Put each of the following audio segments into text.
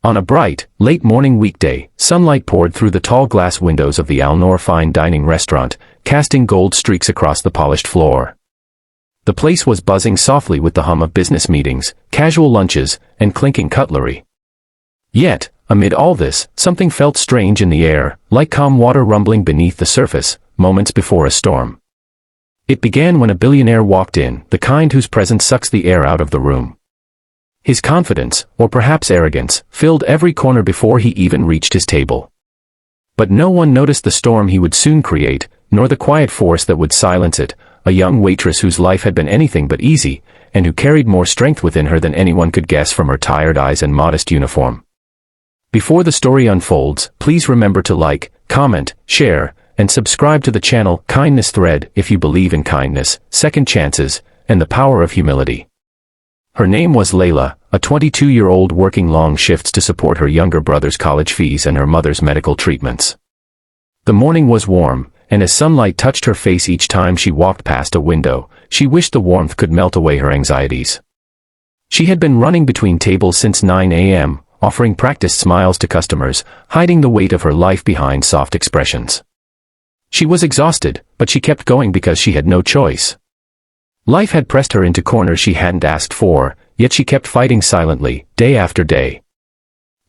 On a bright, late-morning weekday, sunlight poured through the tall glass windows of the Al Noor fine dining restaurant, casting gold streaks across the polished floor. The place was buzzing softly with the hum of business meetings, casual lunches, and clinking cutlery. Yet, amid all this, something felt strange in the air, like calm water rumbling beneath the surface, moments before a storm. It began when a billionaire walked in, the kind whose presence sucks the air out of the room. His confidence, or perhaps arrogance, filled every corner before he even reached his table. But no one noticed the storm he would soon create, nor the quiet force that would silence it, a young waitress whose life had been anything but easy, and who carried more strength within her than anyone could guess from her tired eyes and modest uniform. Before the story unfolds, please remember to like, comment, share, and subscribe to the channel Kindness Thread if you believe in kindness, second chances, and the power of humility. Her name was Leila, a 22-year-old working long shifts to support her younger brother's college fees and her mother's medical treatments. The morning was warm, and as sunlight touched her face each time she walked past a window, she wished the warmth could melt away her anxieties. She had been running between tables since 9 a.m., offering practiced smiles to customers, hiding the weight of her life behind soft expressions. She was exhausted, but she kept going because she had no choice. Life had pressed her into corners she hadn't asked for, yet she kept fighting silently, day after day.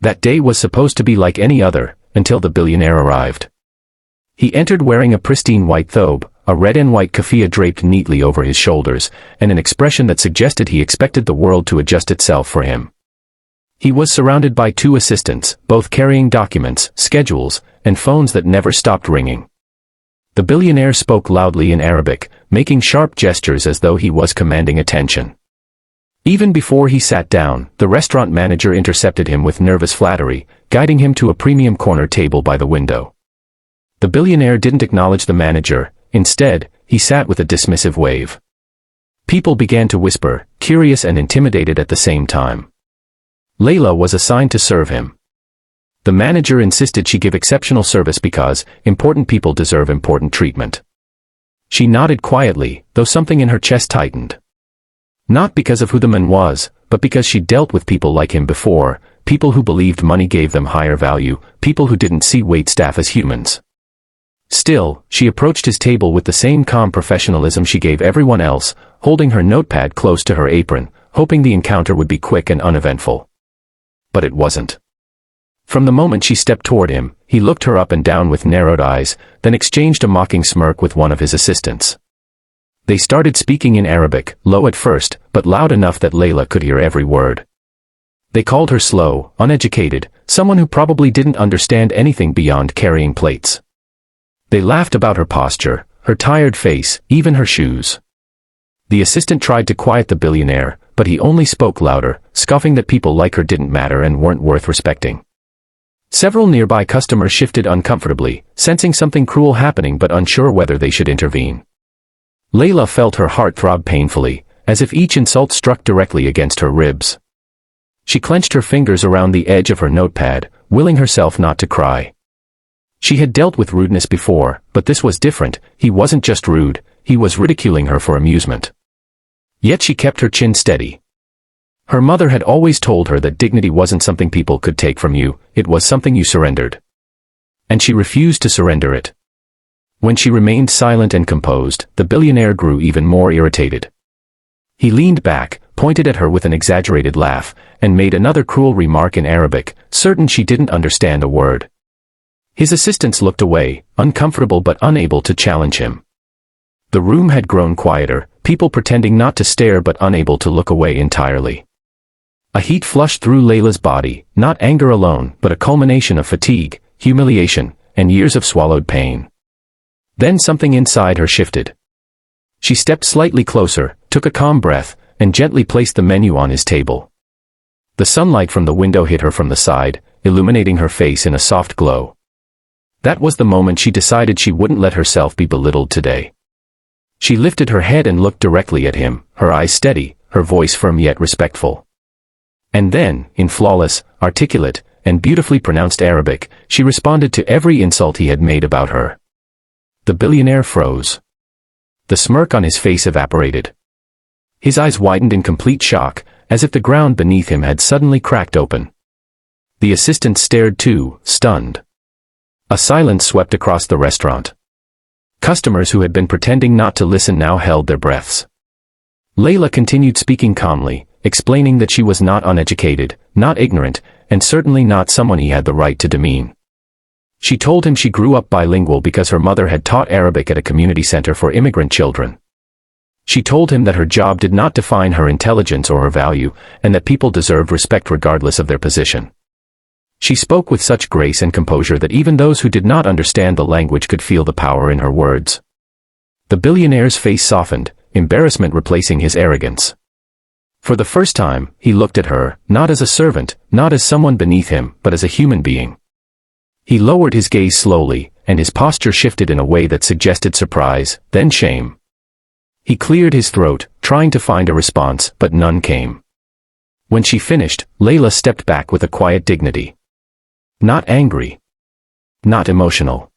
That day was supposed to be like any other, until the billionaire arrived. He entered wearing a pristine white thobe, a red and white keffiyeh draped neatly over his shoulders, and an expression that suggested he expected the world to adjust itself for him. He was surrounded by two assistants, both carrying documents, schedules, and phones that never stopped ringing. The billionaire spoke loudly in Arabic, making sharp gestures as though he was commanding attention. Even before he sat down, the restaurant manager intercepted him with nervous flattery, guiding him to a premium corner table by the window. The billionaire didn't acknowledge the manager, instead, he sat with a dismissive wave. People began to whisper, curious and intimidated at the same time. Leila was assigned to serve him. The manager insisted she give exceptional service because important people deserve important treatment. She nodded quietly, though something in her chest tightened. Not because of who the man was, but because she'd dealt with people like him before, people who believed money gave them higher value, people who didn't see waitstaff as humans. Still, she approached his table with the same calm professionalism she gave everyone else, holding her notepad close to her apron, hoping the encounter would be quick and uneventful. But it wasn't. From the moment she stepped toward him, he looked her up and down with narrowed eyes, then exchanged a mocking smirk with one of his assistants. They started speaking in Arabic, low at first, but loud enough that Leila could hear every word. They called her slow, uneducated, someone who probably didn't understand anything beyond carrying plates. They laughed about her posture, her tired face, even her shoes. The assistant tried to quiet the billionaire, but he only spoke louder, scoffing that people like her didn't matter and weren't worth respecting. Several nearby customers shifted uncomfortably, sensing something cruel happening but unsure whether they should intervene. Leila felt her heart throb painfully, as if each insult struck directly against her ribs. She clenched her fingers around the edge of her notepad, willing herself not to cry. She had dealt with rudeness before, but this was different. He wasn't just rude, he was ridiculing her for amusement. Yet she kept her chin steady. Her mother had always told her that dignity wasn't something people could take from you, it was something you surrendered. And she refused to surrender it. When she remained silent and composed, the billionaire grew even more irritated. He leaned back, pointed at her with an exaggerated laugh, and made another cruel remark in Arabic, certain she didn't understand a word. His assistants looked away, uncomfortable but unable to challenge him. The room had grown quieter, people pretending not to stare but unable to look away entirely. A heat flushed through Leila's body, not anger alone, but a culmination of fatigue, humiliation, and years of swallowed pain. Then something inside her shifted. She stepped slightly closer, took a calm breath, and gently placed the menu on his table. The sunlight from the window hit her from the side, illuminating her face in a soft glow. That was the moment she decided she wouldn't let herself be belittled today. She lifted her head and looked directly at him, her eyes steady, her voice firm yet respectful. And then, in flawless, articulate, and beautifully pronounced Arabic, she responded to every insult he had made about her. The billionaire froze. The smirk on his face evaporated. His eyes widened in complete shock, as if the ground beneath him had suddenly cracked open. The assistant stared too, stunned. A silence swept across the restaurant. Customers who had been pretending not to listen now held their breaths. Leila continued speaking calmly, explaining that she was not uneducated, not ignorant, and certainly not someone he had the right to demean. She told him she grew up bilingual because her mother had taught Arabic at a community center for immigrant children. She told him that her job did not define her intelligence or her value, and that people deserved respect regardless of their position. She spoke with such grace and composure that even those who did not understand the language could feel the power in her words. The billionaire's face softened, embarrassment replacing his arrogance. For the first time, he looked at her, not as a servant, not as someone beneath him, but as a human being. He lowered his gaze slowly, and his posture shifted in a way that suggested surprise, then shame. He cleared his throat, trying to find a response, but none came. When she finished, Leila stepped back with a quiet dignity. Not angry. Not emotional.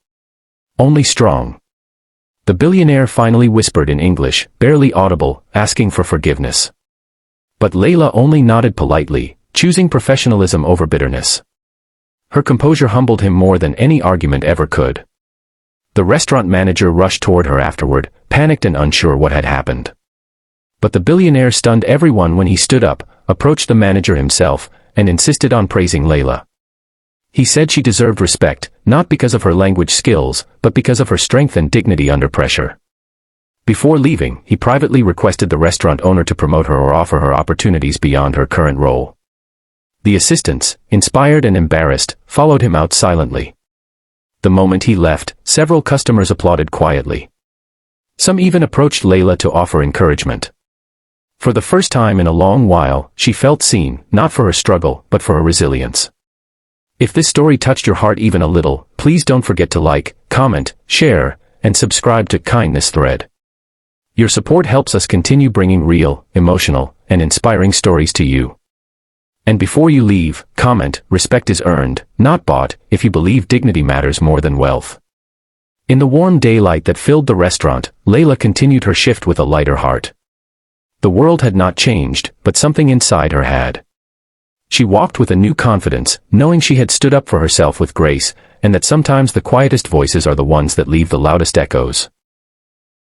Only strong. The billionaire finally whispered in English, barely audible, asking for forgiveness. But Leila only nodded politely, choosing professionalism over bitterness. Her composure humbled him more than any argument ever could. The restaurant manager rushed toward her afterward, panicked and unsure what had happened. But the billionaire stunned everyone when he stood up, approached the manager himself, and insisted on praising Leila. He said she deserved respect, not because of her language skills, but because of her strength and dignity under pressure. Before leaving, he privately requested the restaurant owner to promote her or offer her opportunities beyond her current role. The assistants, inspired and embarrassed, followed him out silently. The moment he left, several customers applauded quietly. Some even approached Leila to offer encouragement. For the first time in a long while, she felt seen, not for her struggle, but for her resilience. If this story touched your heart even a little, please don't forget to like, comment, share, and subscribe to Kindness Thread. Your support helps us continue bringing real, emotional, and inspiring stories to you. And before you leave, comment, respect is earned, not bought, if you believe dignity matters more than wealth. In the warm daylight that filled the restaurant, Leila continued her shift with a lighter heart. The world had not changed, but something inside her had. She walked with a new confidence, knowing she had stood up for herself with grace, and that sometimes the quietest voices are the ones that leave the loudest echoes.